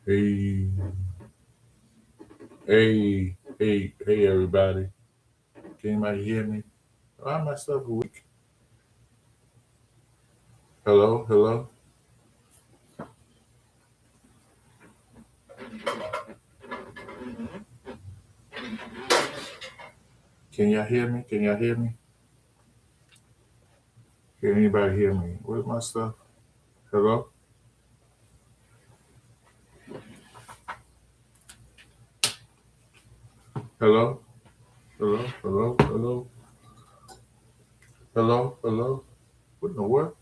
Hey, hey, everybody. Can anybody hear me? Why am I stuff weak? Hello, hello. Can y'all hear me? Can y'all hear me? Can anybody hear me? Where's my stuff? Hello, hello, hello. Hello. What in the world?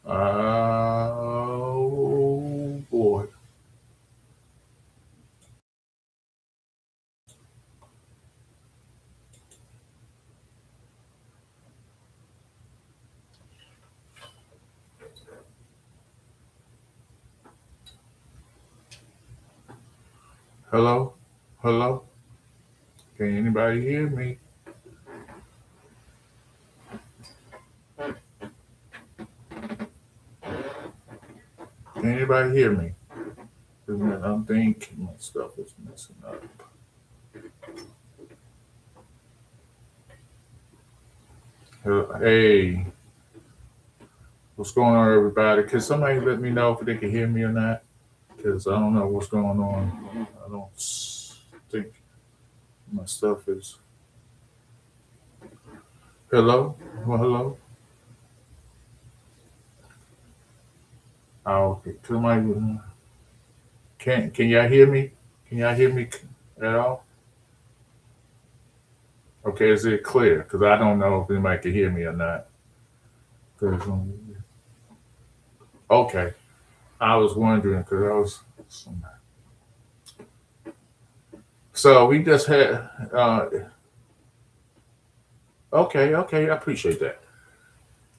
Oh, boy. Hello, hello. Can anybody hear me? Can anybody hear me? 'Cause I'm thinking my stuff is messing up. Hey, what's going on, everybody? Can somebody let me know if they can hear me or not? Because I don't know what's going on. I don't think my stuff is. Hello? Well, hello? Oh, okay. Somebody, can y'all hear me? Can y'all hear me at all? Okay, is it clear? Because I don't know if anybody can hear me or not. 'Cause, okay, I was wondering because I was. So we just had. Okay, I appreciate that.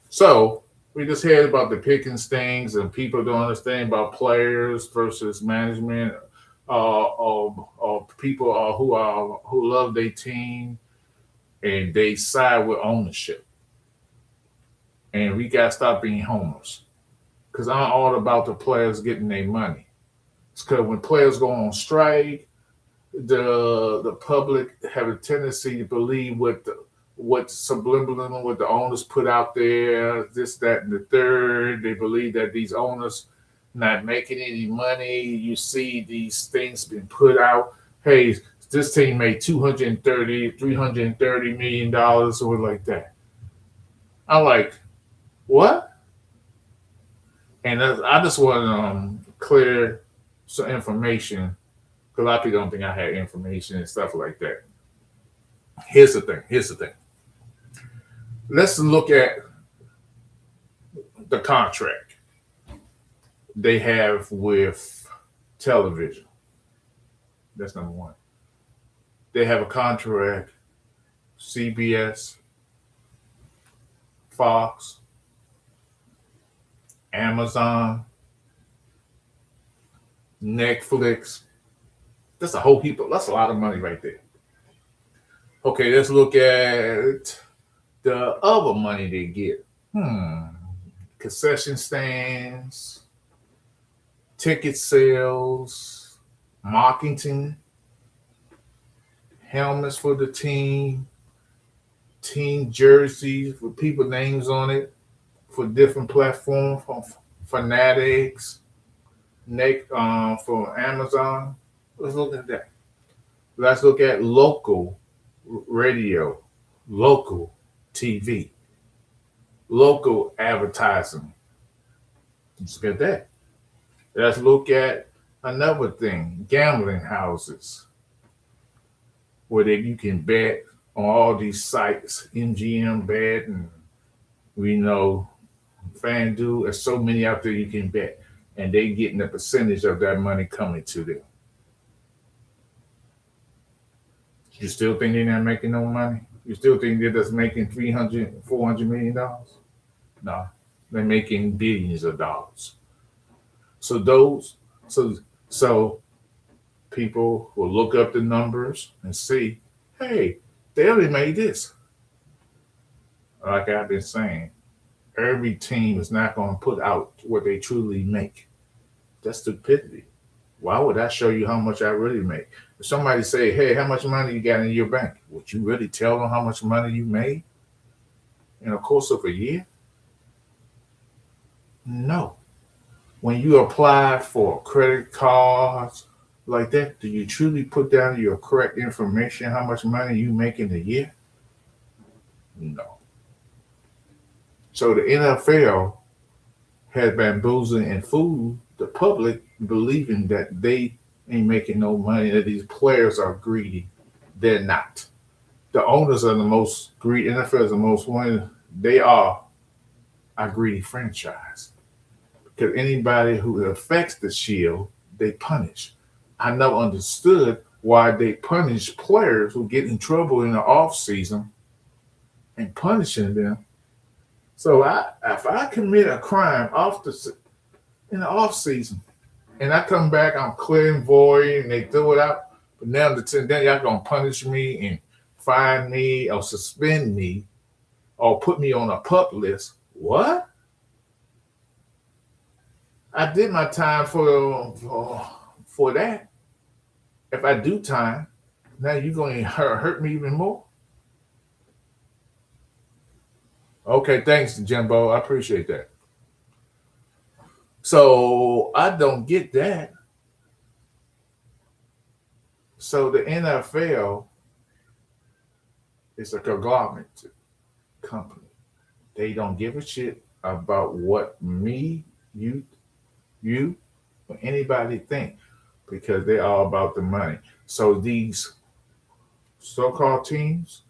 So we just heard about the Pickens things and people don't understand about players versus management, or people who love their team and they side with ownership. And we got to stop being homers because I'm all about the players getting their money. It's because when players go on strike, the public have a tendency to believe what subliminal what the owners put out there, this, that, and the third. They believe that these owners not making any money. You see these things being put out. Hey, this team made 230, $330 million or like that. I'm like, what? And I just want to clear some information because a lot of people don't think I had information and stuff like that. Here's the thing. Here's the thing. Let's look at the contract they have with television. That's number one. They have a contract, CBS, Fox, Amazon, Netflix. That's a whole heap of, that's a lot of money right there. Okay, let's look at the other money they get. Concession stands, ticket sales, marketing, helmets for the team jerseys with people names on it for different platforms, from Fanatics, for Amazon. Let's look at that. Let's look at local radio, local TV, local advertising. Let's look at that. Let's look at another thing, gambling houses, where you can bet on all these sites, MGM bet, and we know FanDuel. There's so many out there you can bet, and they getting a percentage of that money coming to them. You still think they're not making no money? You still think they're just making 300, $400 million? No, they're making billions of dollars. So those, so so people will look up the numbers and see, hey, they only made this. Like I've been saying, every team is not going to put out what they truly make. That's stupidity. Why would I show you how much I really make? If somebody say, "Hey, how much money you got in your bank?" Would you really tell them how much money you made in the course of a year? No. When you apply for credit cards like that, do you truly put down your correct information, how much money you make in a year? No. So the NFL has bamboozling and fooled the public believing that they ain't making no money, that these players are greedy. They're not. The owners are the most greedy. NFL is the most one. They are a greedy franchise. Because anybody who affects the shield, they punish. I never understood why they punish players who get in trouble in the off season and punishing them. So if I commit a crime in the off season and I come back, I'm clear and void, and they throw it out. But now then y'all gonna punish me and fine me or suspend me or put me on a pup list. What? I did my time for that. If I do time, now you're going to hurt me even more. Okay, thanks, Jimbo. I appreciate that. So I don't get that. So the NFL is a conglomerate company. They don't give a shit about what me, you, or anybody think because they're all about the money. So these so-called teams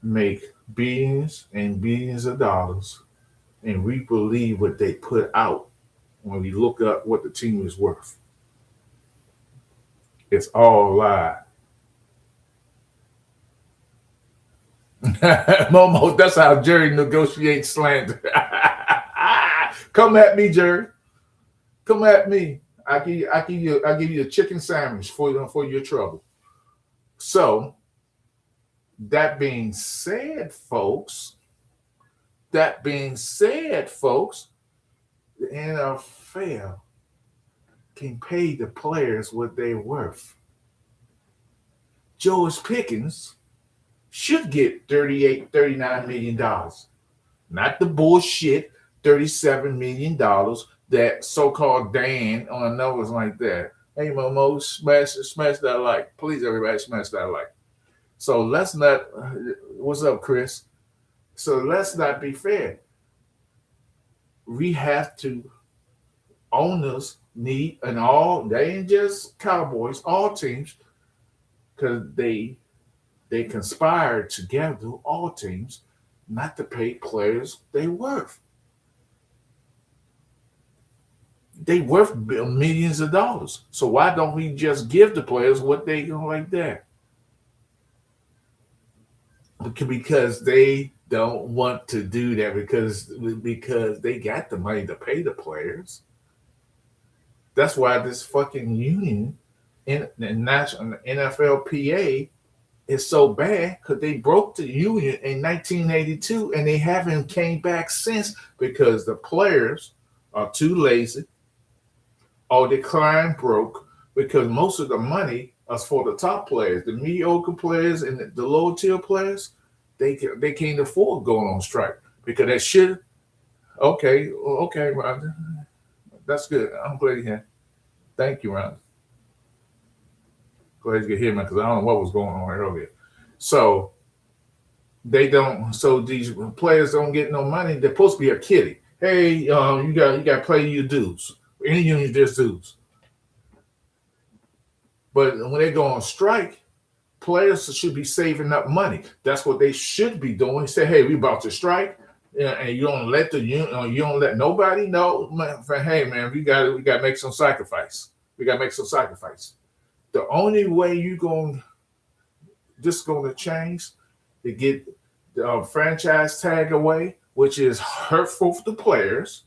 make billions and billions of dollars, and we believe what they put out when we look up what the team is worth. It's all a lie. Momo, that's how Jerry negotiates slander. Come at me, Jerry. Come at me. I give you a chicken sandwich for your trouble. So that being said, folks, the NFL can pay the players what they're worth. George Pickens should get $39 million. Not the bullshit $37 million that so-called Dan on numbers like that. Hey, Momo, smash that like. Please, everybody, smash that like. So let's not, what's up, Chris? So let's not be fair. We have to, owners need, and all, they ain't just Cowboys, all teams, because they conspired together, all teams, not to pay players they worth. They worth millions of dollars. So why don't we just give the players what they like that? Because they don't want to do that because they got the money to pay the players. That's why this fucking union in the national NFLPA is so bad because they broke the union in 1982 and they haven't came back since because the players are too lazy or the client broke because most of the money is for the top players, the mediocre players and the lower tier players. They can't afford going on strike because that shit. Okay, Rhonda, that's good. I'm glad you're here. Thank you, Rhonda. Glad you could hear me because I don't know what was going on earlier. So they don't. So these players don't get no money. They're supposed to be a kitty. Hey, you got to play your dues. Any union, there's dues. But when they go on strike, players should be saving up money. That's what they should be doing. Say, hey, we about to strike, and you don't let you don't let nobody know. Hey, man, we got to make some sacrifice. We got to make some sacrifice. The only way this going to change to get the franchise tag away, which is hurtful for the players,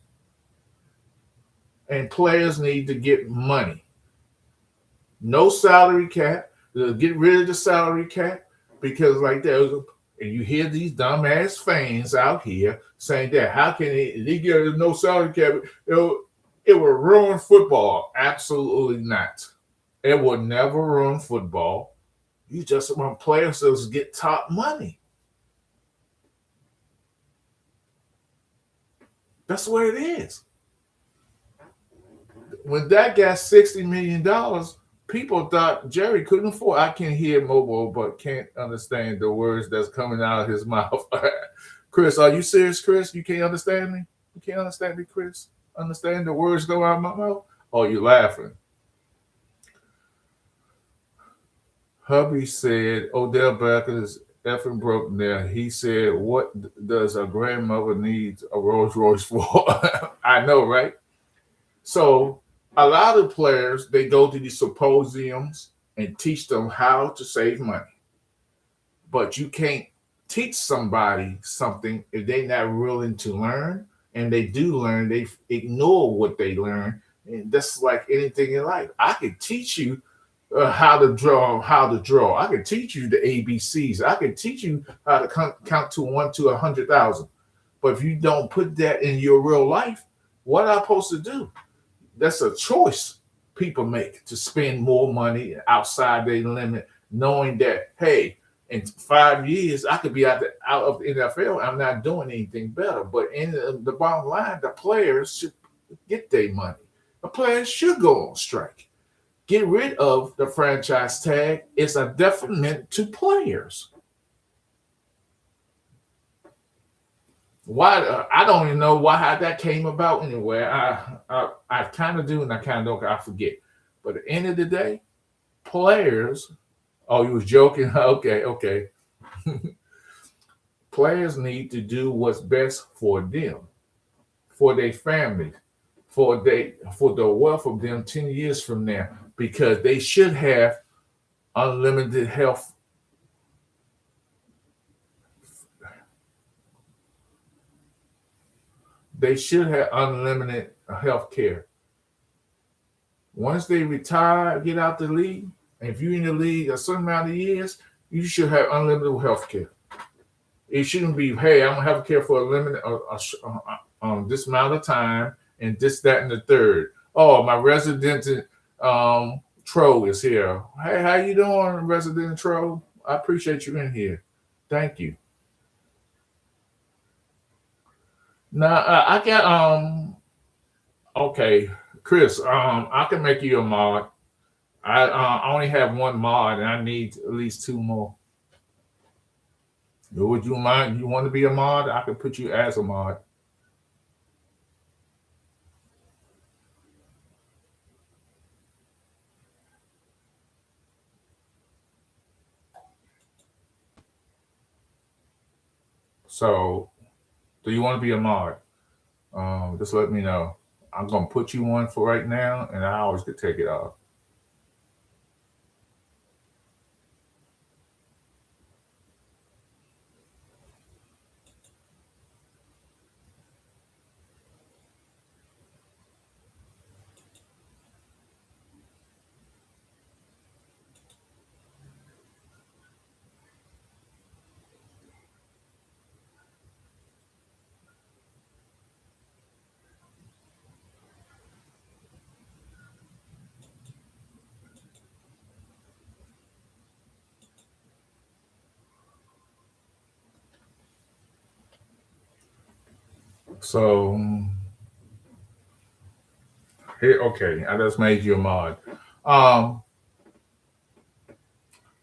and players need to get money. No salary cap. Get rid of the salary cap because like that, And you hear these dumbass fans out here saying that how can they get no salary cap? It will ruin football. Absolutely not. It will never ruin football. You just want players to get top money. That's what it is. When that got $60 million, people thought Jerry couldn't afford. I can hear mobile, but can't understand the words that's coming out of his mouth. Chris, are you serious, Chris? You can't understand me? You can't understand me, Chris? Understand the words go out of my mouth? Oh, you laughing? Hubby said Odell Beckham is effing broke there. He said, "What does a grandmother need a Rolls Royce for?" I know, right? So a lot of players they go to these symposiums and teach them how to save money, but you can't teach somebody something if they're not willing to learn. And they do learn, they ignore what they learn, and that's like anything in life. I could teach you how to draw, how to draw. I can teach you the ABCs. I can teach you how to count to 1 to 100,000. But if you don't put that in your real life, what am I supposed to do? That's a choice people make to spend more money outside their limit, knowing that hey, in 5 years I could be out of the NFL. I'm not doing anything better. But in the bottom line, the players should get their money. The players should go on strike. Get rid of the franchise tag. It's a detriment to players. Why? I don't even know why how that came about anyway. I kind of do and I kind of don't. I forget. But at the end of the day, players. Oh, you was joking? Okay, okay. Players need to do what's best for them, for their families, for the wealth of them 10 years from now, because they should have unlimited health. They should have unlimited health care. Once they retire, get out the league, and if you're in the league a certain amount of years, you should have unlimited health care. It shouldn't be, hey, I'm gonna have care for a limited this amount of time and this, that, and the third. Oh, my resident Tro is here. Hey, how you doing, resident Tro? I appreciate you in here. Thank you. Now I got okay, Chris. I can make you a mod. I only have one mod, and I need at least two more. Would you mind? You want to be a mod? I can put you as a mod. So, do you want to be a mod? Just let me know. I'm gonna put you on for right now, and I always could take it off. So here, okay, I just made you a mod. Um,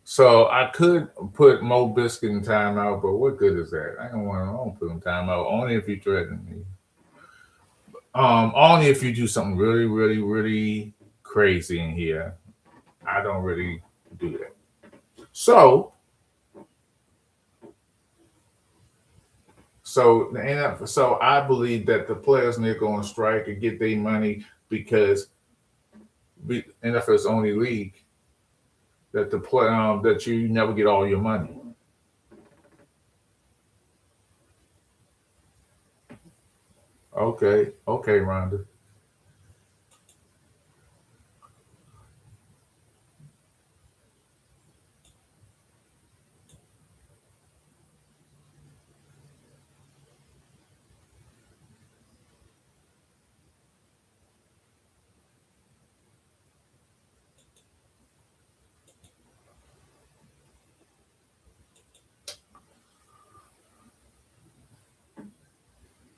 so I could put Mo Biscuit in timeout, but what good is that? I don't want to. I don't put him in timeout. Only if you threaten me. Only if you do something really, really, really crazy in here. I don't really do that. So, so I believe that the players need to go on strike and get their money because NFL's only league that the play that you never get all your money. Okay, okay, Rhonda.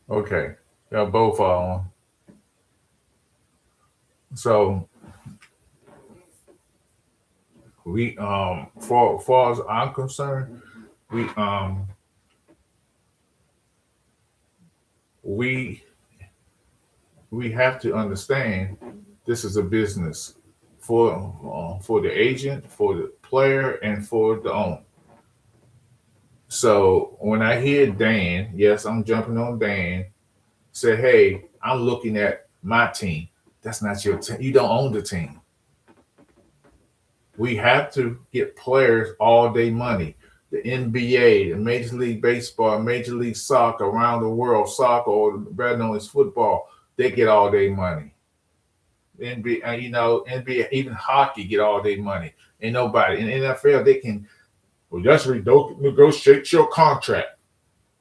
Okay. Yeah, both are on. So we for far as I'm concerned, we we we have to understand this is a business for the agent, for the player, and for the owner. So when I hear Dan, yes, I'm jumping on Dan. Say, hey, I'm looking at my team. That's not your team. You don't own the team. We have to get players all day money. The NBA, the Major League Baseball, Major League Soccer around the world, soccer or better known as football, they get all day money. NBA, NBA, even hockey get all day money. And nobody in NFL they can well let's negotiate your contract.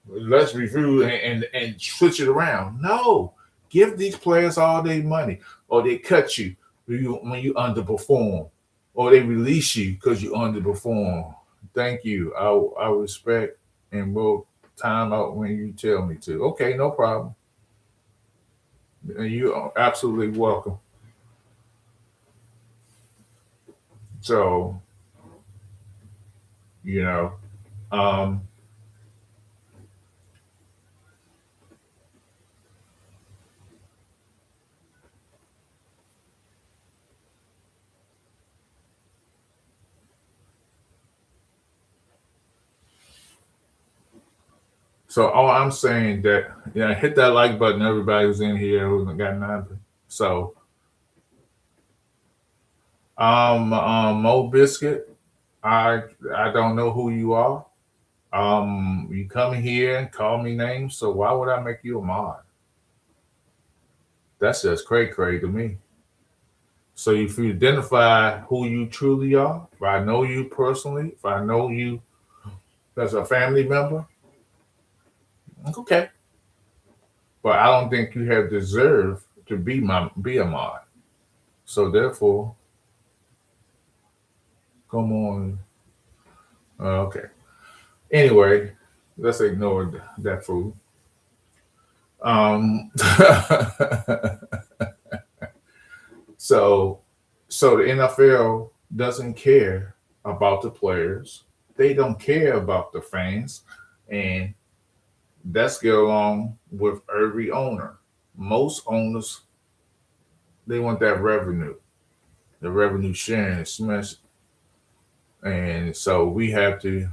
Let's review and switch it around. No, give these players all their money, or they cut you when you underperform, or they release you because you underperform. Thank you. I respect and will time out when you tell me to. Okay, no problem. And you are absolutely welcome. So you know, um, so all I'm saying that yeah, hit that like button. Everybody who's in here who's got nothing. So Mo Biscuit, I I don't know who you are. You come here and call me names, so why would I make you a mod? That's just cray to me. So if you identify who you truly are, if I know you personally, if I know you as a family member, okay. But I don't think you have deserved to be a mod. So therefore, come on. Okay. Anyway, let's ignore that fool. Um, so so the NFL doesn't care about the players. They don't care about the fans, and that's get along with every owner. Most owners they want that revenue, the revenue sharing, smash, and so we have to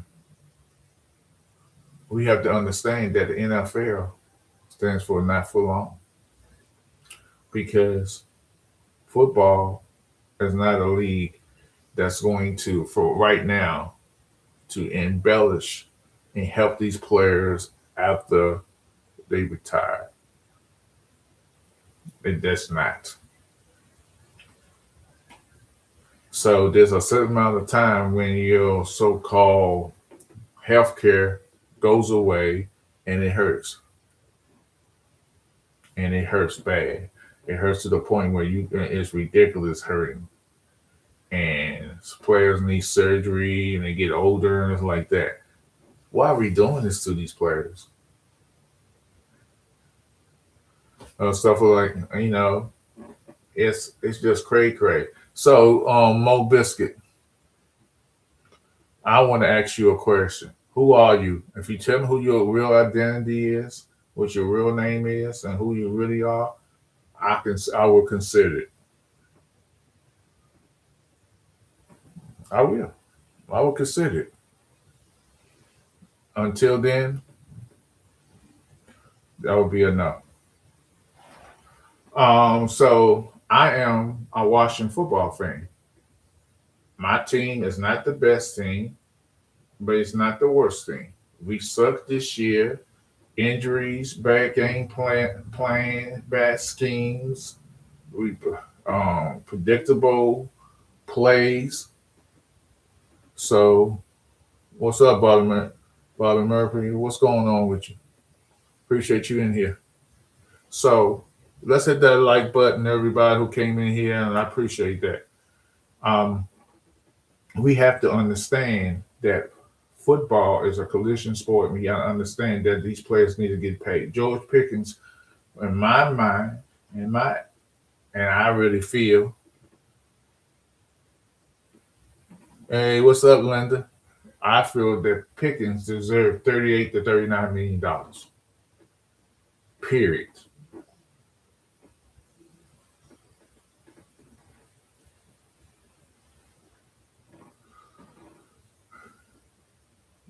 understand that the NFL stands for not for long because football is not a league that's going to, for right now, to embellish and help these players after they retire. It does not. So there's a certain amount of time when your so-called healthcare goes away and it hurts. And it hurts bad. It hurts to the point where it's ridiculous hurting. And players need surgery and they get older and it's like that. Why are we doing this to these players? Stuff like it's just cray. So Mo Biscuit, I want to ask you a question. Who are you? If you tell me who your real identity is, what your real name is, and who you really are, I will consider it. I will. I will consider it. Until then, that will be enough. So I am a Washington football fan. My team is not the best team, but it's not the worst team. We sucked this year. Injuries, bad game plan, bad schemes, we predictable plays. So, what's up, Bobby Murphy? What's going on with you? Appreciate you in here. So, let's hit that like button, everybody who came in here, and I appreciate that. Um, we have to understand that Football is a collision sport, and you got to understand that these players need to get paid. George Pickens, in my mind, in my and I really feel, hey, what's up, Linda? I feel that Pickens deserved 38 to 39 million dollars. Period.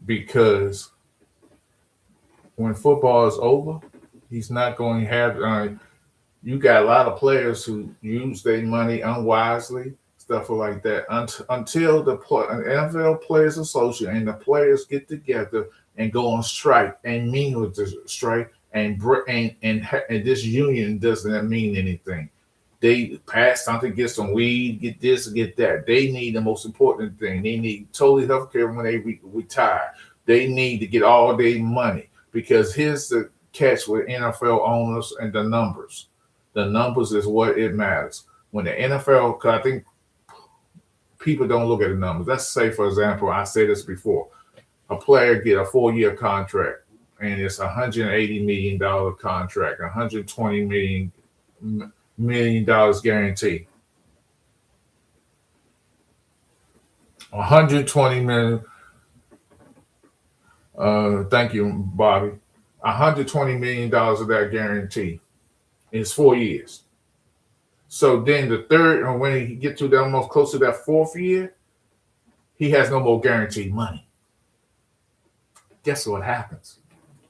Because when football is over, he's not going to have. You got a lot of players who use their money unwisely, stuff like that. Until the NFL Players Association and the players get together and go on strike and mean with the strike, and this union doesn't mean anything. They pass something, get some weed, get this, get that. They need the most important thing. They need totally health care when they retire. They need to get all their money because here's the catch with NFL owners and the numbers. The numbers is what it matters. When the NFL, because I think people don't look at the numbers. Let's say, for example, I said this before, a player get a 4-year contract and it's $180 million contract, $120 million guarantee. 120 million. Thank you, Bobby. $120 million of that guarantee. It's 4 years. So then the third, or when he get to the almost close to that 4th year, he has no more guaranteed money. Guess what happens?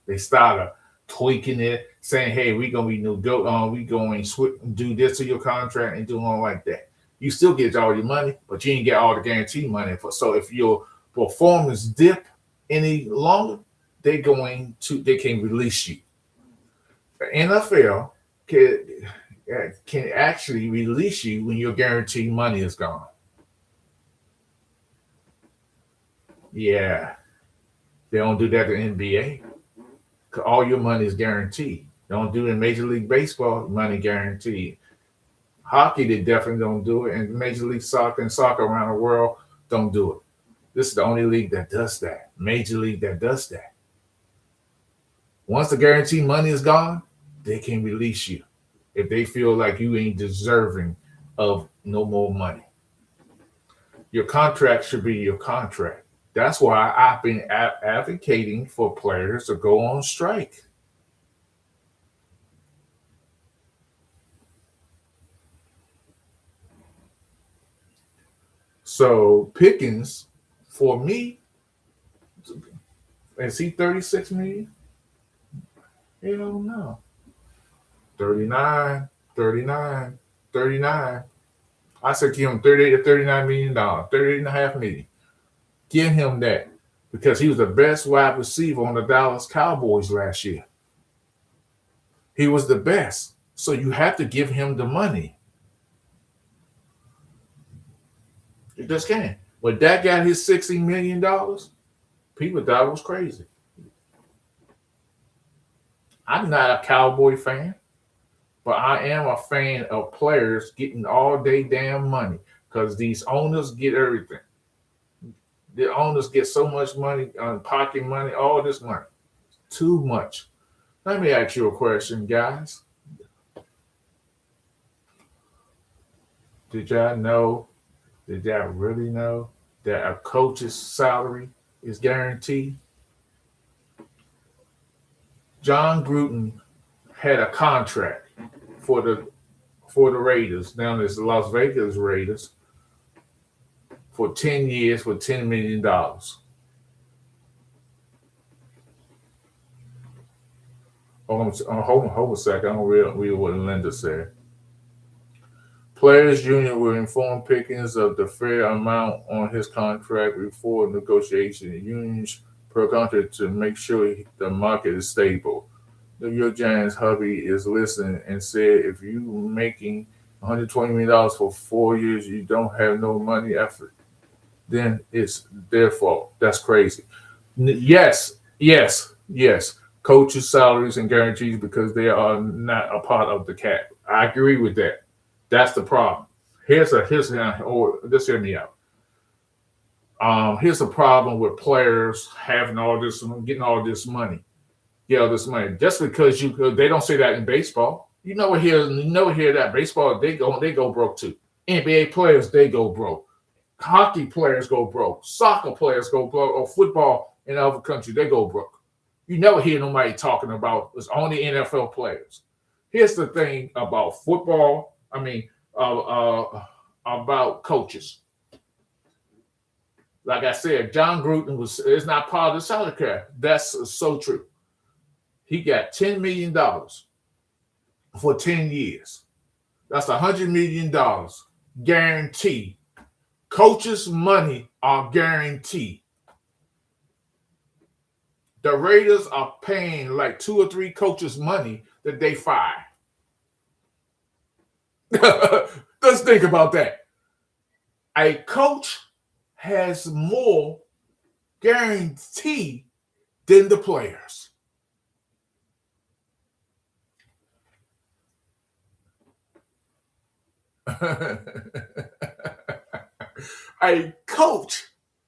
They start tweaking it, saying, "Hey, we gonna be we going to do this to your contract and do all like that." You still get all your money, but you ain't get all the guaranteed money. So if your performance dip any longer, they can release you. The NFL can actually release you when your guaranteed money is gone. Yeah, they don't do that in NBA. 'Cause all your money is guaranteed. They don't do it in Major League Baseball, money guaranteed. Hockey, they definitely don't do it, and Major League Soccer and soccer around the world don't do it. This is the only league that does that. Major League that does that. Once the guaranteed money is gone, they can release you if they feel like you ain't deserving of no more money. Your contract should be your contract. That's why I've been advocating for players to go on strike. So Pickens, for me, is he 36 million? Hell no. 39, 39, 39. I said give him 38 to $39 million, 38 and a half million. Give him that because he was the best wide receiver on the Dallas Cowboys last year. He was the best. So you have to give him the money. You just can't. When Dak got his $60 million, people thought it was crazy. I'm not a Cowboy fan, but I am a fan of players getting all day damn money because these owners get everything. The owners get so much money, pocket money, all this money. Too much. Let me ask you a question, guys. Did y'all know? Did y'all really know that a coach's salary is guaranteed? John Gruden had a contract for the Raiders, now it's the Las Vegas Raiders, for 10 years for $10 million. Hold a second. I'm going to read what Linda said. Players Union will inform Pickens of the fair amount on his contract before negotiation. Unions per contract to make sure the market is stable. New York Giants hubby is listening and said if you making $120 million for 4 years, you don't have no money effort, then it's their fault. That's crazy. Yes. Coaches' salaries and guarantees because they are not a part of the cap. I agree with that. That's the problem. Just hear me out. Here's a problem with players having all this, getting all this money. Get all this money just because they don't say that in baseball. You never hear that baseball. They go broke too. NBA players they go broke. Hockey players go broke. Soccer players go broke. Or football in other countries they go broke. You never hear nobody talking about it's only NFL players. Here's the thing about football. I mean, about coaches. Like I said, John Gruden is not part of the salary cap. That's so true. He got $10 million for 10 years. That's $100 million guaranteed. Coaches' money are guaranteed. The Raiders are paying like 2 or 3 coaches money that they fire. Let's think about that. A coach has more guarantee than the players. A coach,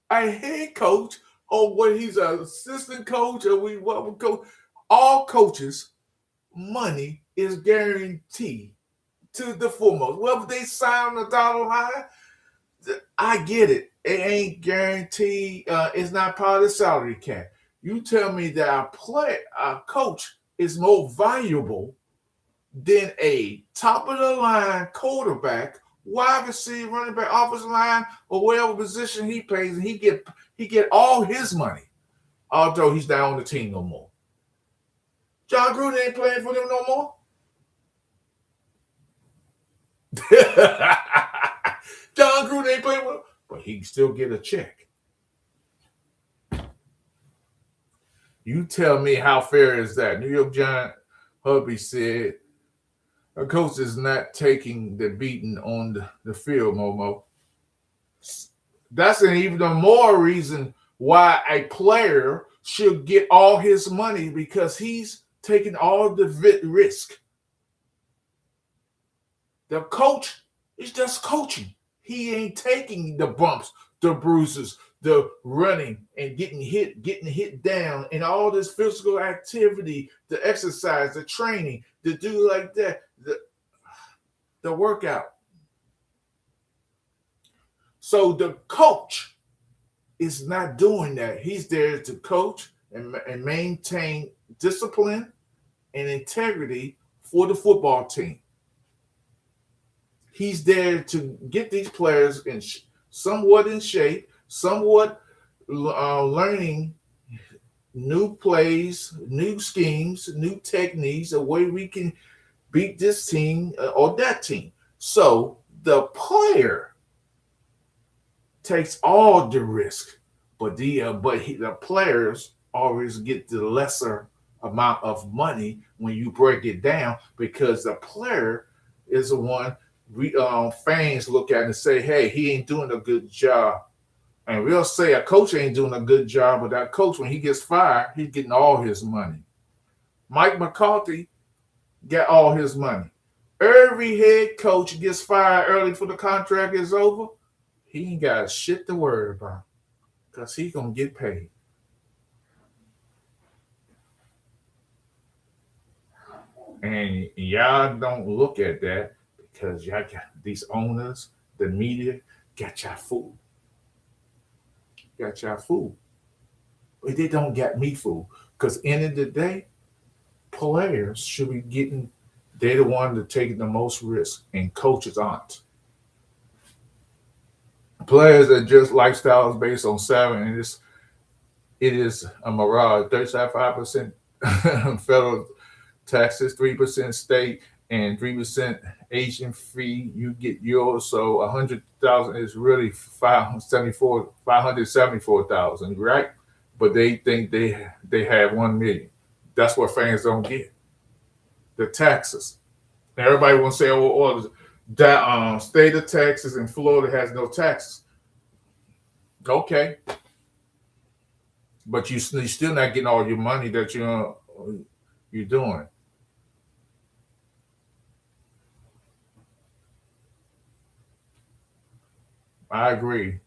a head coach, or when he's an assistant coach, or what we coach, all coaches' money is guaranteed to the foremost. Whether they sign a dollar high, I get it. It ain't guaranteed. It's not part of the salary cap. You tell me that a coach is more valuable than a top of the line quarterback, wide receiver, running back, offensive line, or whatever position he plays, and he get all his money, although he's not on the team no more. John Gruden ain't playing for them no more. John Gruden ain't playing with him, but he can still get a check. You tell me how fair is that? New York Giant hubby said a coach is not taking the beating on the field, Momo. That's an even more reason why a player should get all his money because he's taking all the risk. The coach is just coaching. He ain't taking the bumps, the bruises, the running and getting hit down, and all this physical activity, the exercise, the training, to do like that, the workout. So the coach is not doing that. He's there to coach and maintain discipline and integrity for the football team. He's there to get these players somewhat in shape, somewhat learning new plays, new schemes, new techniques, a way we can beat this team or that team. So the player takes all the risk, but the players always get the lesser amount of money when you break it down because the player is the one fans look at and say, "Hey, he ain't doing a good job." And we'll say a coach ain't doing a good job, but that coach, when he gets fired, he's getting all his money. Mike McCarthy got all his money. Every head coach gets fired early before the contract is over. He ain't got shit to worry about because he's going to get paid. And y'all don't look at that because y'all got these owners, the media, got y'all fooled. Got y'all fooled. But they don't get me fooled. Because end of the day, players should be getting, they're the one that taking the most risk, and coaches aren't. Players are just lifestyles based on salary, and it is a mirage. 35% federal taxes, 3% state, and 3% agent fee. You get yours, so 100,000 is really 574,000, right? But they think they have 1 million. That's what fans don't get. The taxes. Now everybody will say, that state of Texas and Florida has no taxes. Okay, but you're still not getting all your money that you're doing. I agree.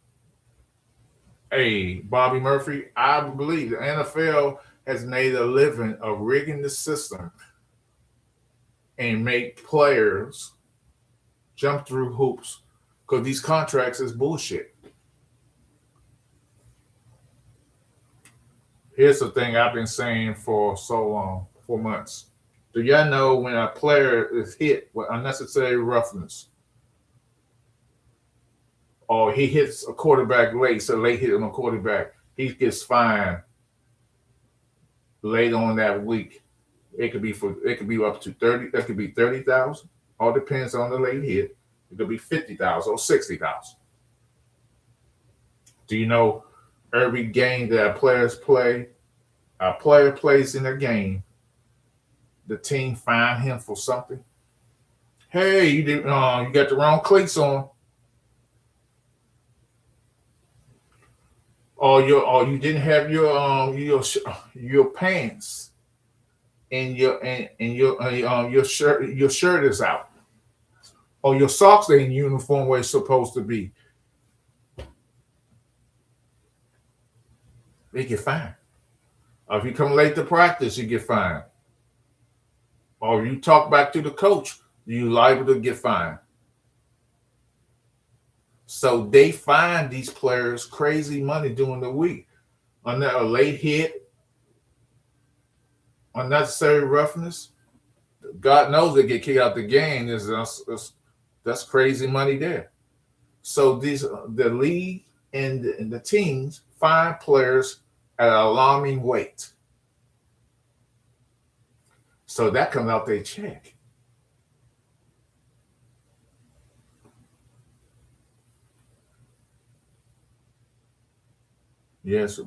Hey, Bobby Murphy, I believe the NFL has made a living of rigging the system and make players jump through hoops because these contracts is bullshit. Here's the thing I've been saying for so long, for months. Do y'all know when a player is hit with unnecessary roughness or he hits a quarterback late, so late hit on a quarterback, he gets fined late on that week. It could be up to 30, that could be 30,000. All depends on the late hit. It could be 50,000 or 60,000. Do you know every game that players play, a player plays in a game, the team fine him for something? Hey, you got the wrong cleats on, or you didn't have your pants and your shirt is out, or your socks ain't in uniform where it's supposed to be. They get fined. Or if you come late to practice, you get fined. Or you talk back to the coach, you liable to get fined. So they fine these players crazy money during the week. On a late hit, unnecessary roughness, God knows they get kicked out the game. That's crazy money there. So the league and the teams fine players at an alarming rate. So that comes out their check. Yes,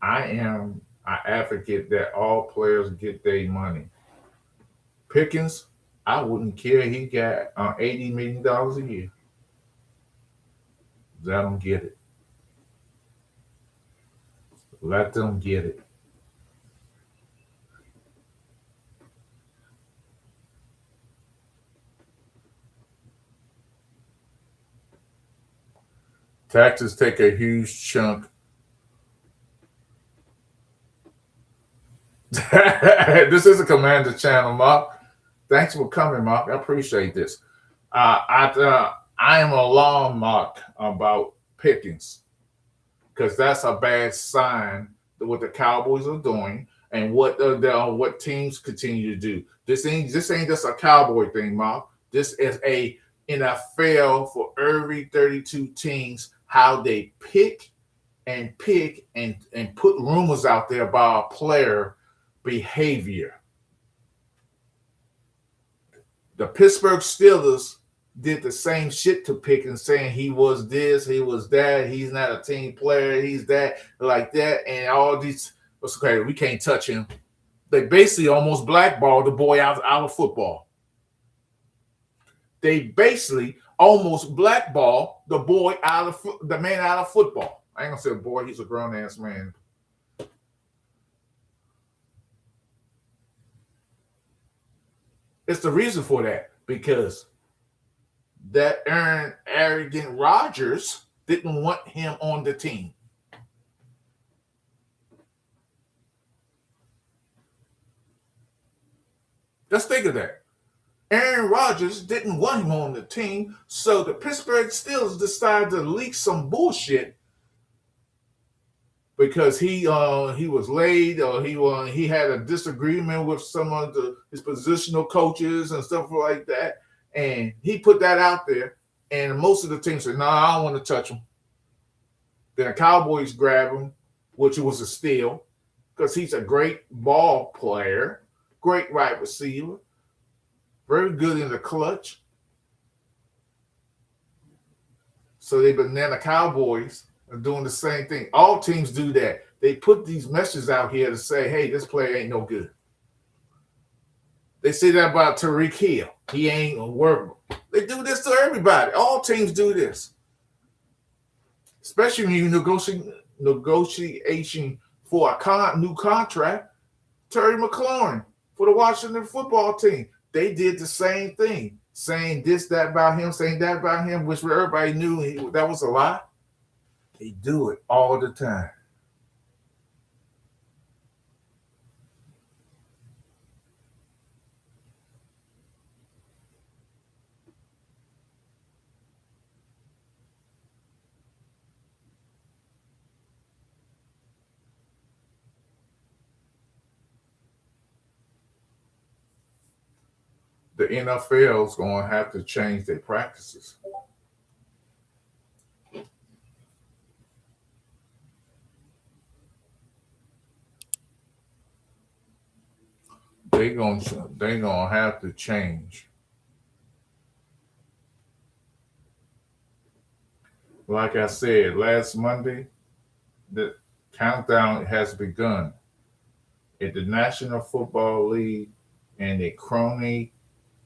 I am an advocate that all players get their money. Pickens, I wouldn't care. He got $80 million a year. Let them get it. Let them get it. Taxes take a huge chunk. This is a Commander channel, Mark. Thanks for coming, Mark. I appreciate this. I am alarmed, Mark, about Pickens because that's a bad sign of what the Cowboys are doing and what teams continue to do. This ain't just a Cowboy thing, Mark. This is a NFL for every 32 teams how they pick and put rumors out there about player behavior. The Pittsburgh Steelers did the same shit to Pickens, saying he was this, he was that, he's not a team player, he's that, like that, and all these. Okay, we can't touch him. They basically almost blackballed the boy out of football. They basically almost blackballed the man out of football. I ain't gonna say boy, he's a grown ass man. It's the reason for that because that arrogant Rodgers didn't want him on the team. Let's think of that. Aaron Rodgers didn't want him on the team, so the Pittsburgh Steelers decided to leak some bullshit because he was late or he had a disagreement with some of his positional coaches and stuff like that, and he put that out there, and most of the team said, "No, I don't want to touch him." Then the Cowboys grab him, which was a steal because he's a great ball player, great wide receiver, very good in the clutch. But now the Cowboys are doing the same thing. All teams do that. They put these messages out here to say, hey, this player ain't no good. They say that about Tyreek Hill. He ain't workable. They do this to everybody. All teams do this. Especially when you negotiation for a new contract. Terry McLaurin for the Washington football team. They did the same thing. saying this, that about him, saying that about him, which everybody knew that was a lie. He do it all the time. The NFL is going to have to change their practices. They gonna have to change. Like I said last Monday, the countdown has begun at the National Football League and the crony,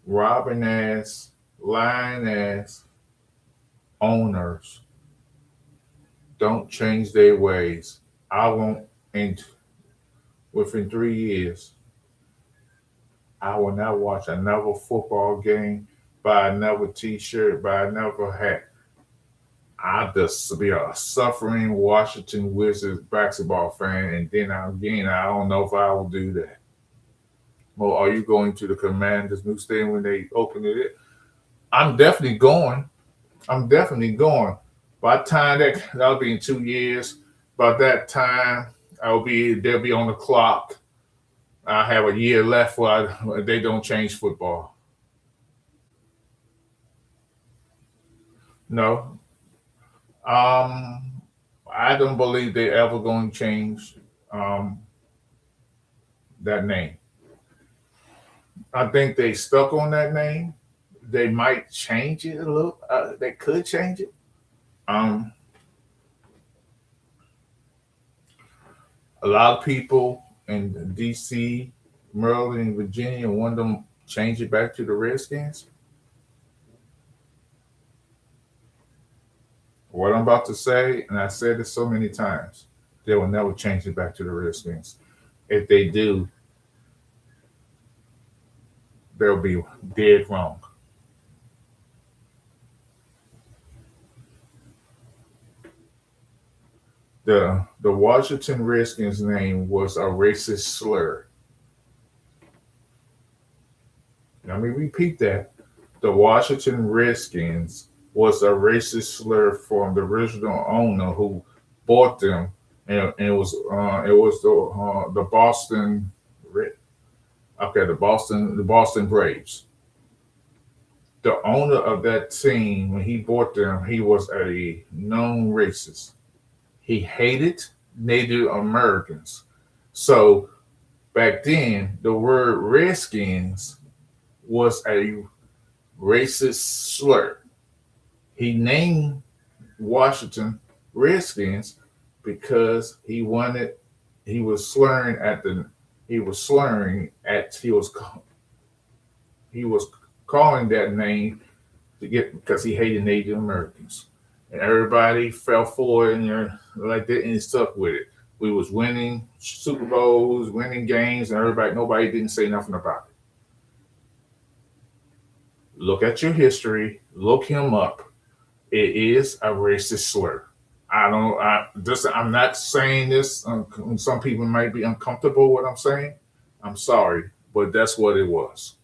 robbing ass, lying ass owners don't change their ways. I won't, and within 3 years, I will not watch another football game, buy another T-shirt, buy another hat. I'll just be a suffering Washington Wizards basketball fan, and then again, I don't know if I will do that. Well, are you going to the Commanders' new stadium when they open it? I'm definitely going. I'm definitely going. By the time that'll be in 2 years. By that time, they'll be on the clock. I have a year left while they don't change football. No, I don't believe they're ever going to change um, that name. I think they stuck on that name. They might change it a little. They could change it. Um, a lot of people in D.C., Maryland, and Virginia want them to change it back to the Redskins. What I'm about to say, and I said it so many times, they will never change it back to the Redskins. If they do, they'll be dead wrong. The Washington Redskins name was a racist slur. Let me repeat that. The Washington Redskins was a racist slur from the original owner who bought them, and it was the Boston okay, the Boston Braves. The owner of that team, when he bought them, he was a known racist. He hated Native Americans. So back then, the word Redskins was a racist slur. He named Washington Redskins because he was slurring at the he was slurring at he was calling that name to get because he hated Native Americans. And everybody fell for it and like that and stuck with it. We was winning Super Bowls, winning games, and nobody didn't say nothing about it. Look at your history, look him up. It is a racist slur. I don't. I'm not saying this. Some people might be uncomfortable with what I'm saying. I'm sorry, but that's what it was.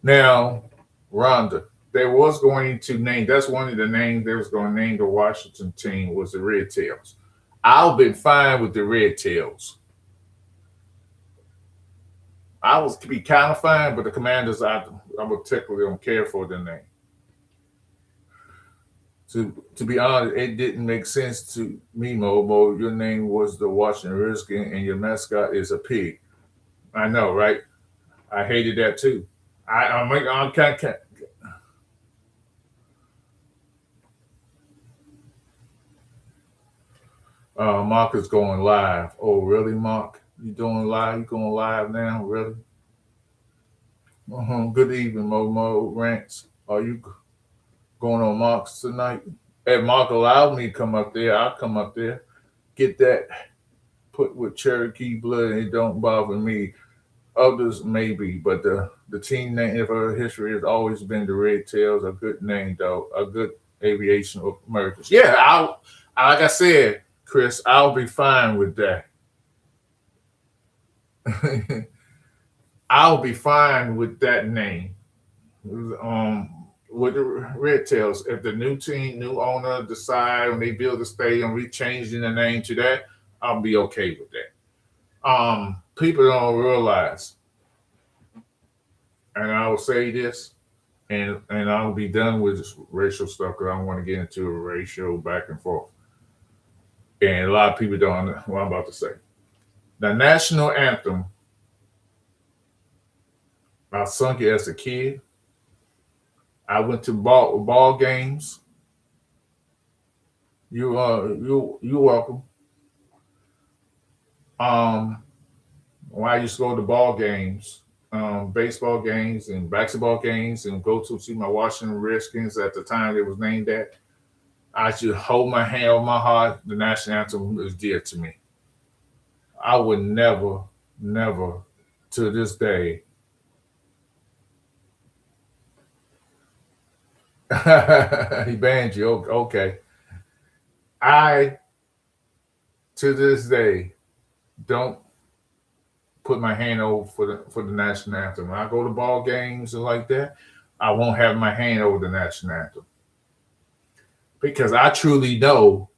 Now, Rhonda, they was going to name. That's one of the names they was going to name the Washington team was the Red Tails. I've been fine with the Red Tails. I was to be kind of fine, but the Commanders, I particularly don't care for the name. To be honest, it didn't make sense to me, Momo. Your name was the Washington Redskin, and your mascot is a pig. I know, right? I hated that too. I'm kind of, Mark is going live. Oh, really, Mark? You doing live? You going live now? Really? Good evening, Momo Rants. Are you going on Mark's tonight? If Mark allowed me to come up there, I'll come up there. Get that put with Cherokee blood, and it don't bother me. Others maybe, but the team name for history has always been the Red Tails. A good name though, a good aviation of Americans. Yeah, like I said, Chris, I'll be fine with that. I'll be fine with that name. With the Red Tails, if the new team, new owner decide when they build a stadium, we changing the name to that, I'll be okay with that. People don't realize, and I will say this, and I'll be done with this racial stuff because I don't want to get into a racial back and forth. And a lot of people don't know what I'm about to say. The national anthem, I sung it as a kid. I went to ball games. You welcome. Um, when I used to go to ball games, baseball games and basketball games, and go to see my Washington Redskins at the time they was named that. I should hold my hand on my heart. The national anthem is dear to me. I would never, never, to this day. He banned you. Okay. I, to this day, don't put my hand over for the national anthem. When I go to ball games and like that, I won't have my hand over the national anthem because I truly know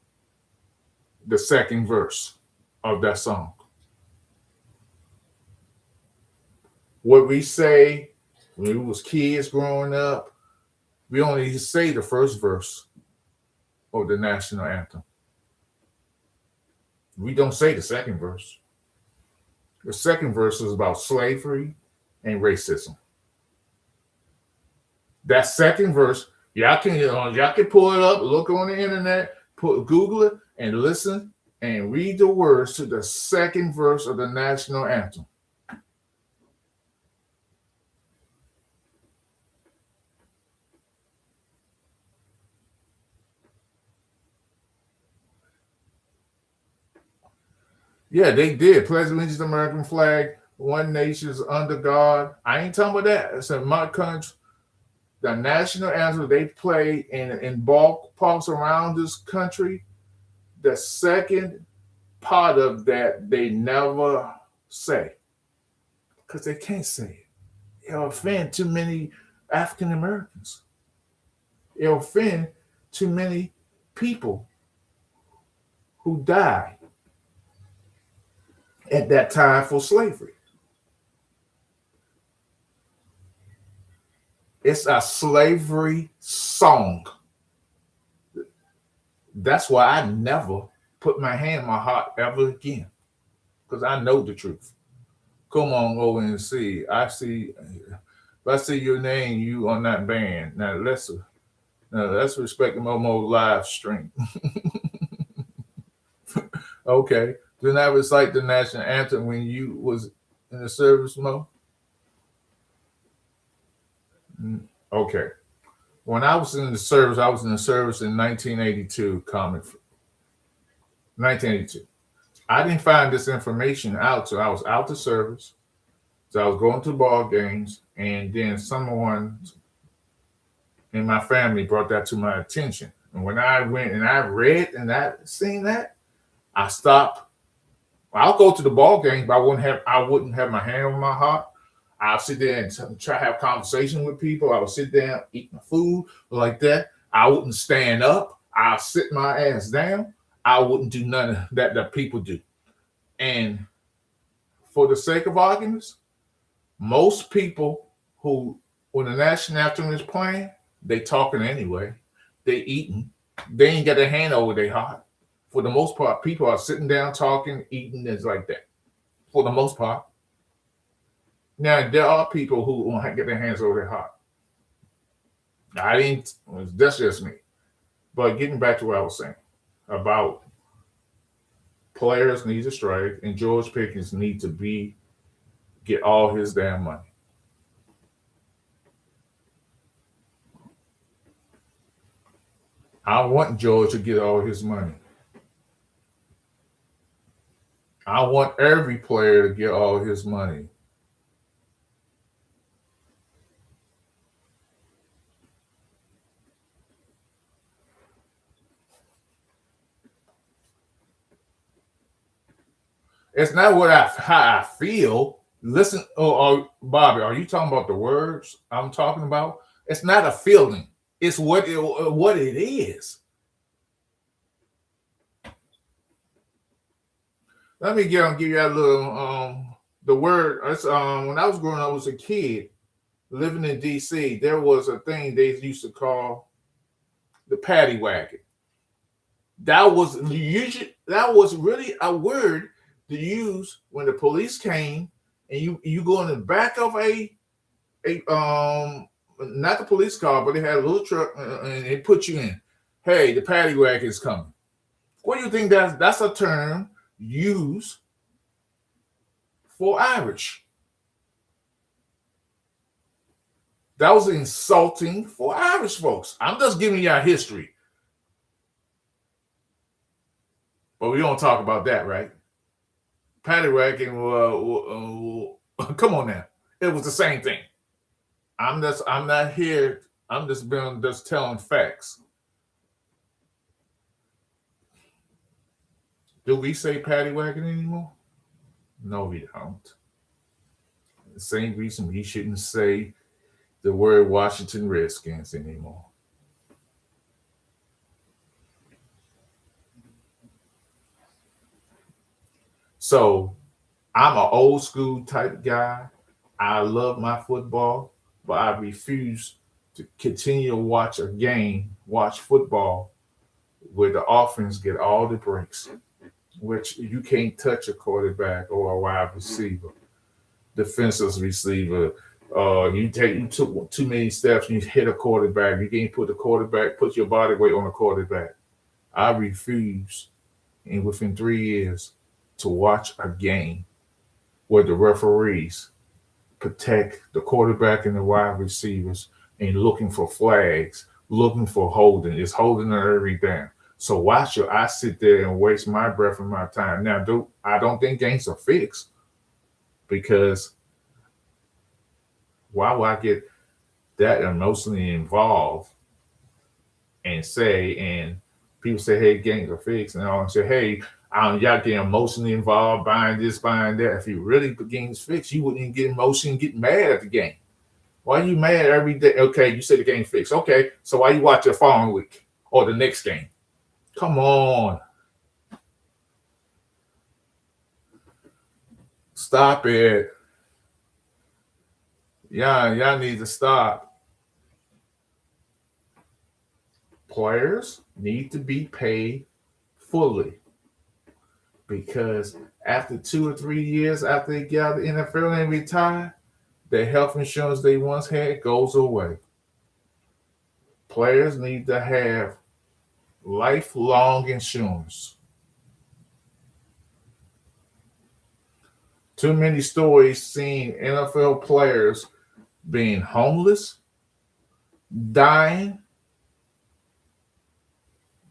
the second verse of that song. What we say when we was kids growing up, we only say the first verse of the national anthem. We don't say the second verse. The second verse is about slavery and racism. That second verse, y'all can pull it up, look on the internet, Google it, and listen and read the words to the second verse of the national anthem. Yeah, they did. Pledge allegiance to the American flag, one nation is under God. I ain't talking about that. It's in my country. The national anthem they play in ballparks around this country, the second part of that they never say because they can't say it. It'll offend too many African Americans. It'll offend too many people who died at that time for slavery. It's a slavery song. That's why I never put my hand in my heart ever again because I know the truth. Come on over and see. If I see your name, you on that band. Now let's respect the Momo live stream. Okay. Didn't I recite the national anthem when you was in the service, Mo? Okay. When I was in the service in 1982, 1982. I didn't find this information out, so I was out the service. So I was going to ball games, and then someone in my family brought that to my attention. And when I went and I read and I seen that, I stopped. I'll go to the ball game, but I wouldn't have my hand on my heart. I'll sit there and try to have conversation with people. I would sit down, eat my food like that. I wouldn't stand up. I'll sit my ass down. I wouldn't do none of that people do. And for the sake of arguments, most people who, when the national anthem is playing, they talking anyway. They eating. They ain't got their hand over their heart. For the most part, people are sitting down, talking, eating, things like that. For the most part. Now, there are people who won't get their hands over their heart. That's just me. But getting back to what I was saying about players need to strike and George Pickens need to get all his damn money. I want George to get all his money. I want every player to get all his money. It's not what I how I feel. Listen, Bobby, are you talking about the words I'm talking about? It's not a feeling. It's what it is. Let me give you a little the word. It's, when I was growing up, I was a kid living in D.C. There was a thing they used to call the paddy wagon. That was really a word to use when the police came and you go in the back of a not the police car, but they had a little truck and they put you in. Hey, the paddy wagon is coming. What do you think that's a term used for Irish? That was insulting for Irish folks. I'm just giving you our history, but we don't talk about that, right? Paddy wagon. Come on now, it was the same thing. I'm not here. I'm just telling facts. Do we say paddy wagon anymore? No, we don't. The same reason we shouldn't say the word Washington Redskins anymore. So I'm an old school type guy. I love my football, but I refuse to continue to watch football where the offense get all the breaks, which you can't touch a quarterback or a wide receiver, defensive receiver. You took too many steps and you hit a quarterback. You can't put your body weight on a quarterback. I refuse, and within 3 years, to watch a game where the referees protect the quarterback and the wide receivers and looking for flags, looking for holding. It's holding every down. So why should I sit there and waste my breath and my time? Now, I don't think games are fixed because why would I get that emotionally involved and people say, hey, games are fixed, and I say, hey, y'all get emotionally involved, buying this, buying that. If you really the game's fixed, you wouldn't even get emotion and get mad at the game. Why are you mad every day? Okay, you say the game fixed. Okay, so why you watch the following week or the next game? Come on, stop it. Yeah, y'all need to stop. Players need to be paid fully because after 2 or 3 years after they get out of the NFL and retire, the health insurance they once had goes away. Players need to have lifelong insurance. Too many stories seeing NFL players being homeless, dying,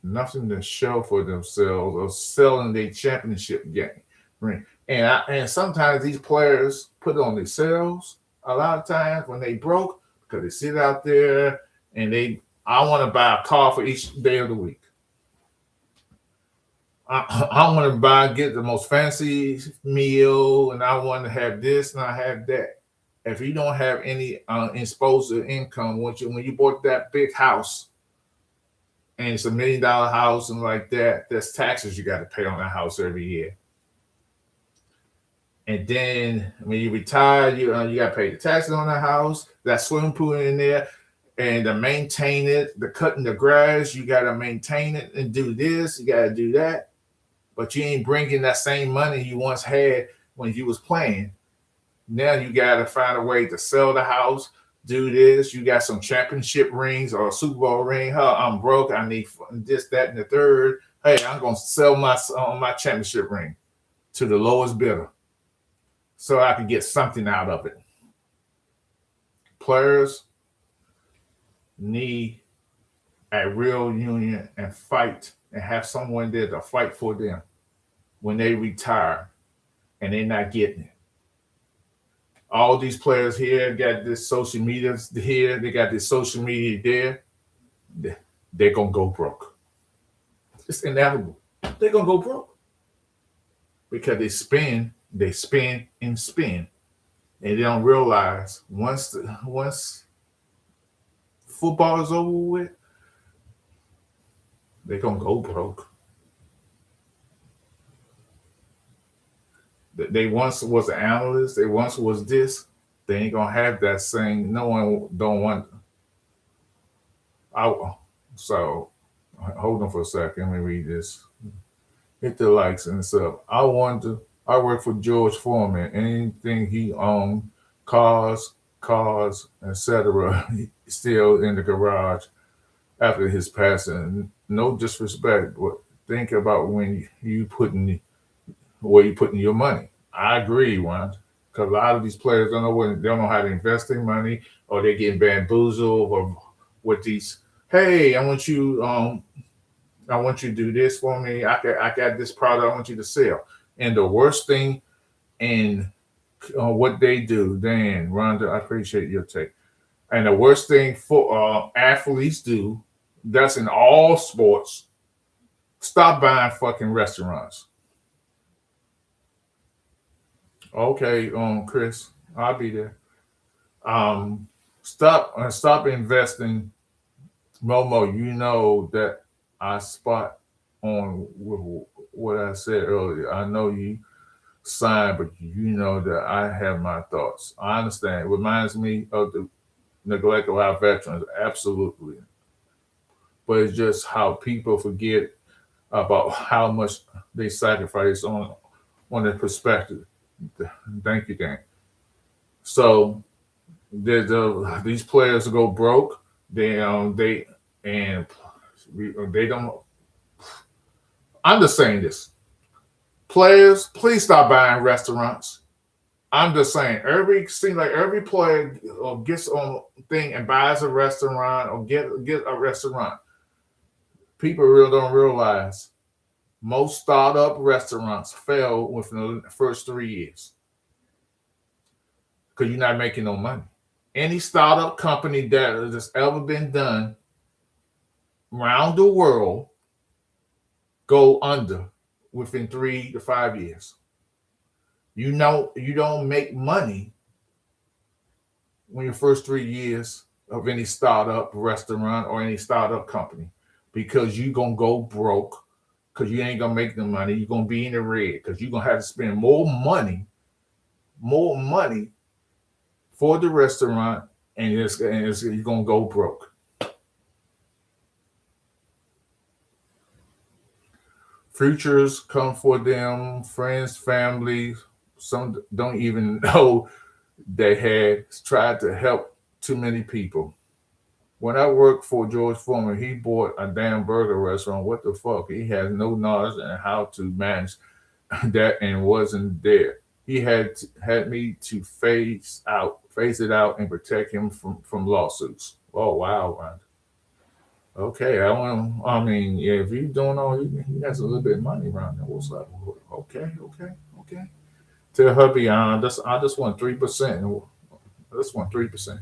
nothing to show for themselves, or selling their championship game ring. And sometimes these players put it on themselves. A lot of times when they broke, because they sit out there and I want to buy a car for each day of the week. I want to get the most fancy meal, and I want to have this and I have that. If you don't have any exposure income, when you bought that big house, and it's $1 million house and like that, there's taxes you got to pay on that house every year. And then when you retire, you got to pay the taxes on the house, that swimming pool in there, and to maintain it, the cutting the grass, you got to maintain it and do this, you got to do that. But you ain't bringing that same money you once had when you was playing. Now you got to find a way to sell the house, do this. You got some championship rings or a Super Bowl ring. Huh, I'm broke. I need this, that, and the third. Hey, I'm gonna sell my championship ring to the lowest bidder so I can get something out of it. Players need a real union and fight and have someone there to fight for them when they retire. and they're not getting it. All these players here got this social media here, they got this social media there. They're gonna go broke. It's inevitable. They're gonna go broke because they spin and spin, and they don't realize once football is over with, they're gonna go broke. They once was an analyst. They once was this. They ain't gonna have that same. No one don't want. I so hold on for a second. Let me read this. Hit the likes and stuff. I want to. I work for George Foreman. Anything he owned, cars, etc. Still in the garage after his passing. No disrespect, but think about when you putting where you putting your money. I agree, one, because a lot of these players they don't know how to invest their money, or they're getting bamboozled, or with these. Hey, I want you to do this for me. I got this product I want you to sell. And the worst thing in what they do, Dan, Rhonda, I appreciate your take. And the worst thing for athletes do, that's in all sports, stop buying fucking restaurants. Okay, Chris, I'll be there. Stop investing. Momo, you know that I spot on with what I said earlier. I know you signed, but you know that I have my thoughts. I understand. It reminds me of the neglect of our veterans, absolutely. But it's just how people forget about how much they sacrifice on their perspective. Thank you, Dan. So these players go broke. They and they don't. I'm just saying this. Players, please stop buying restaurants. I'm just saying, seems like every player gets on thing and buys a restaurant or get a restaurant. People really don't realize most startup restaurants fail within the first 3 years because you're not making no money. Any startup company that has ever been done around the world go under within 3 to 5 years. You know you don't make money when your first 3 years of any startup restaurant or any startup company because you're gonna go broke because you ain't gonna make the money. You're gonna be in the red because you're gonna have to spend more money for the restaurant, and you're gonna go broke. Futures come for them, friends, family. Some don't even know they had tried to help too many people. When I worked for George Foreman, he bought a damn burger restaurant. What the fuck? He has no knowledge on how to manage that and wasn't there. He had me to phase it out, and protect him from lawsuits. Oh wow, Ron. Okay, I mean, yeah, if you don't know, he has a little bit of money around there. What's up? Okay. Tell hubby, I just want 3%. I just want 3%.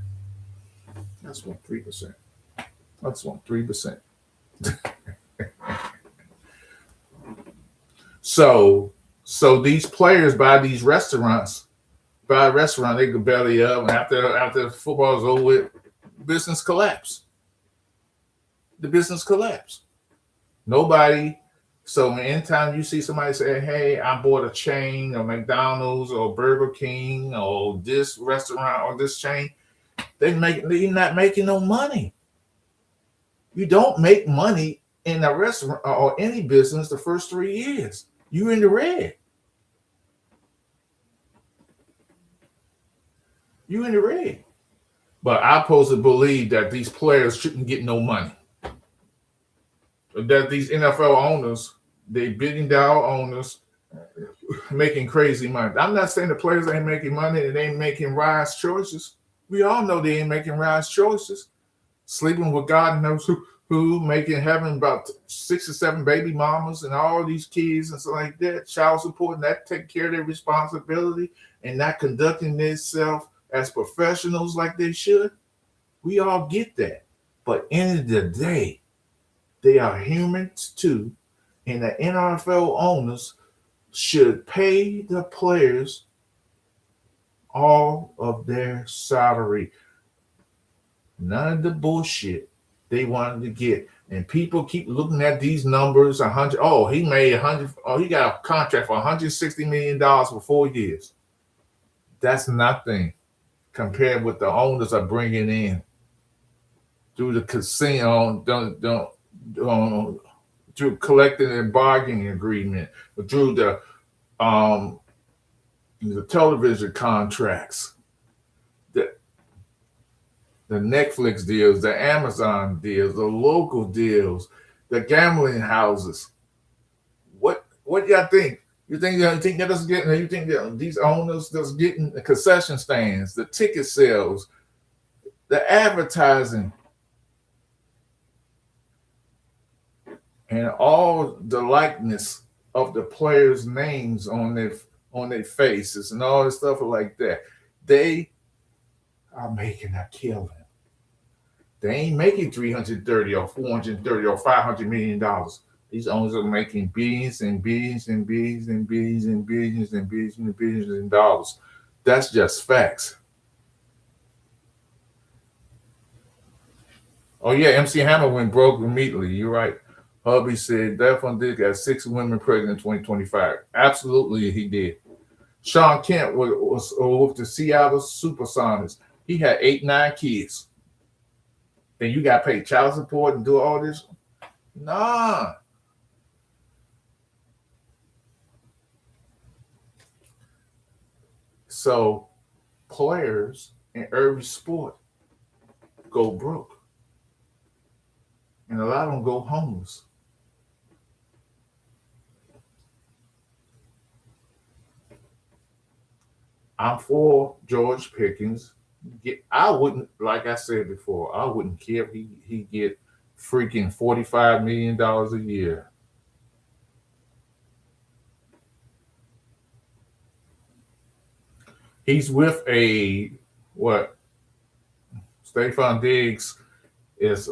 I just want 3%. I just want 3%. So these players buy these restaurants, buy a restaurant, they can belly up, and after football's over with, business collapse. The business collapse. Nobody. So anytime you see somebody say, "Hey, I bought a chain or McDonald's or Burger King or this restaurant or this chain," they're not making no money. You don't make money in a restaurant or any business the first 3 years. You're in the red. You in the red. But I supposed to believe that these players shouldn't get no money. That these NFL owners, they billion dollar owners, making crazy money. I'm not saying the players ain't making money and they ain't making wise choices. We all know they ain't making wise choices. Sleeping with God knows who. who making having about 6 or 7 baby mamas and all these kids and stuff like that, child support, and that taking care of their responsibility and not conducting themselves as professionals like they should. We all get that. But end of the day, they are humans too, and the NFL owners should pay the players all of their salary. None of the bullshit they wanted to get. And people keep looking at these numbers. 100. Oh, he made 100. Oh, he got a contract for $160 million for 4 years. That's nothing compared with the owners are bringing in through the casino. Don't through collecting and bargaining agreement, through um the television contracts, the the Netflix deals, the Amazon deals, the local deals, the gambling houses. What y'all think? You think that us getting? You think that these owners that's getting the concession stands, the ticket sales, the advertising, and all the likeness of the players' names on their faces and all this stuff like that? They are making a killing. They ain't making 330 or 430 or $500 million. These owners are making billions and billions and billions and billions and billions and billions and billions and dollars. That's just facts. Oh yeah, MC Hammer went broke immediately. You're right. Hubby said Defon did got 6 women pregnant in 2025. Absolutely, he did. Sean Kemp was with the Seattle Supersonics. He had 8, 9 kids. Then you got to pay child support and do all this? Nah. So players in every sport go broke. And a lot of them go homeless. I'm for George Pickens. I wouldn't, like I said before, I wouldn't care if he get freaking $45 million a year. He's with a what? Stephon Diggs is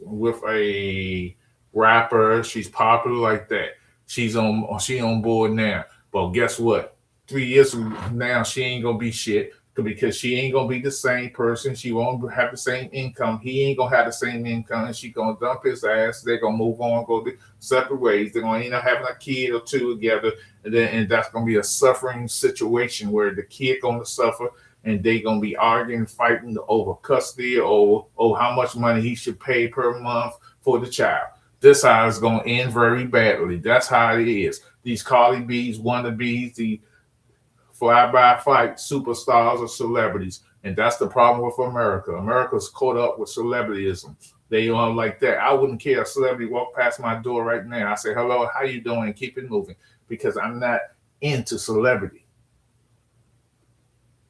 with a rapper. She's popular like that. She on board now. But guess what? 3 years from now, she ain't gonna be shit because she ain't gonna be the same person. She won't have the same income. He ain't gonna have the same income, and she gonna dump his ass. They're gonna move on, go separate ways. They're gonna end up having a kid or two together, and that's gonna be a suffering situation where the kid gonna suffer, and they gonna be arguing, fighting over custody or how much money he should pay per month for the child. This how it's gonna end very badly. That's how it is. These Cardi B's, wannabes, the fly by fight superstars or celebrities. And that's the problem with America. America's caught up with celebrityism. They are like that. I wouldn't care if a celebrity walk past my door right now. I say, hello, how you doing? And keep it moving. Because I'm not into celebrity.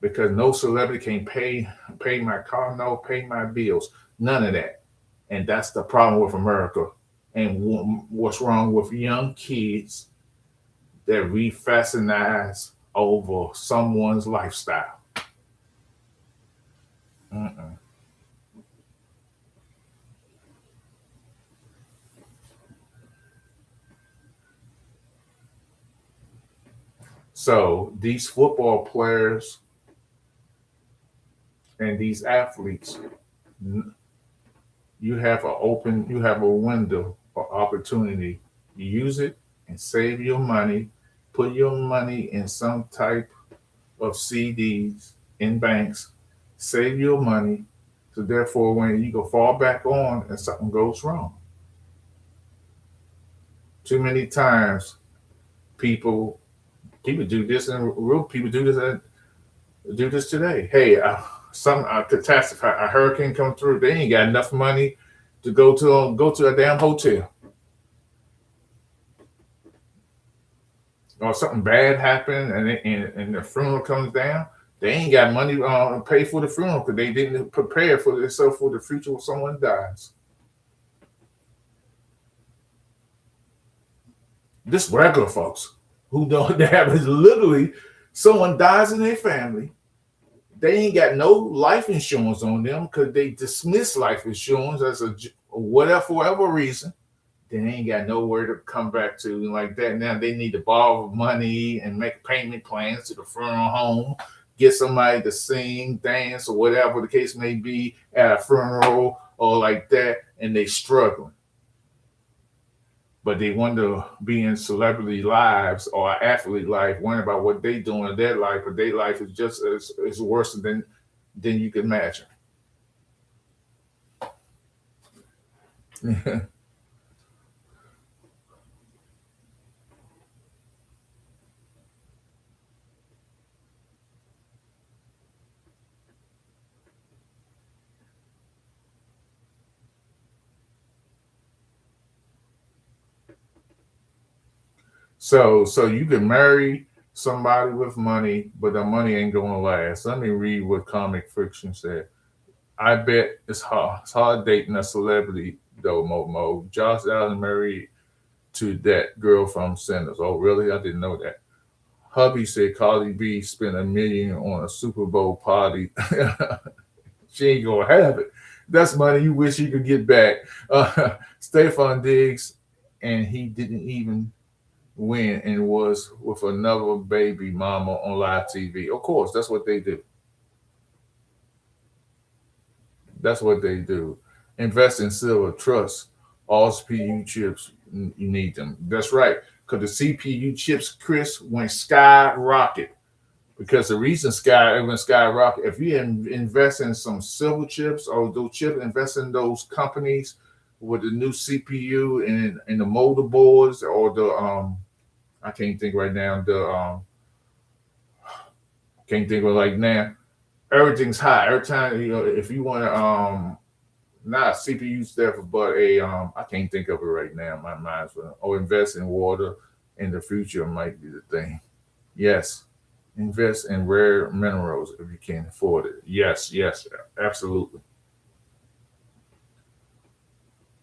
Because no celebrity can pay my car, no, pay my bills. None of that. And that's the problem with America. And what's wrong with young kids that refascinize over someone's lifestyle. Mm-mm. So these football players and these athletes, you have a window or opportunity. You use it and save your money, put your money in some type of CDs in banks, save your money. So therefore, when you go fall back on and something goes wrong, too many times people people do this and real people do this today. Hey, some catastrophe, a hurricane come through, they ain't got enough money to go to a damn hotel, or something bad happened and the funeral comes down. They ain't got money to pay for the funeral because they didn't prepare for themselves for the future when someone dies. This regular folks who don't have is literally someone dies in their family. They ain't got no life insurance on them because they dismiss life insurance as a whatever for whatever reason. They ain't got nowhere to come back to like that. Now they need to borrow money and make payment plans to the funeral home, get somebody to sing, dance, or whatever the case may be at a funeral or like that, and they struggling. But they want to be in celebrity lives or athlete life, worrying about what they doing in their life, but their life is just as worse than you can imagine. So you can marry somebody with money, but the money ain't gonna last. Let me read what comic fiction said. I bet it's hard. It's hard dating a celebrity though, Momo. Josh Allen married to that girl from Sinners. Oh, really? I didn't know that. Hubby said Cardi B spent $1 million on a Super Bowl party. She ain't gonna have it. That's money you wish you could get back. Stefan Diggs, and he didn't even win and was with another baby mama on live TV. Of course, that's what they do. That's what they do. Invest in silver, trust. All CPU chips, you need them. That's right. Because the CPU chips, Chris, went skyrocket. Because the reason it went skyrocket, if you invest in some silver chips or those chips, invest in those companies with the new CPU and the motherboards or the I can't think right now the can't think of like now. Everything's high. Every time if you want to not a CPU stuff, but a I can't think of it right now. My mind's or invest in water in the future might be the thing. Yes. Invest in rare minerals if you can afford it. Yes, yes, absolutely.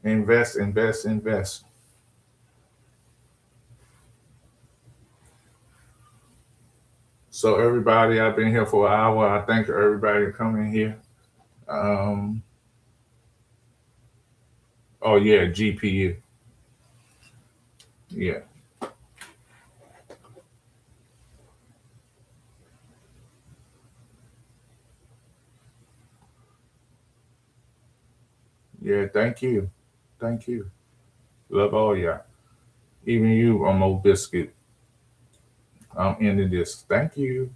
Invest, invest, invest. So everybody, I've been here for an hour. I thank everybody for coming here. Um, oh yeah, GPU. Yeah, yeah. Thank you, thank you. Love all y'all. Even you, Mo Biscuit. I'm into this. Thank you.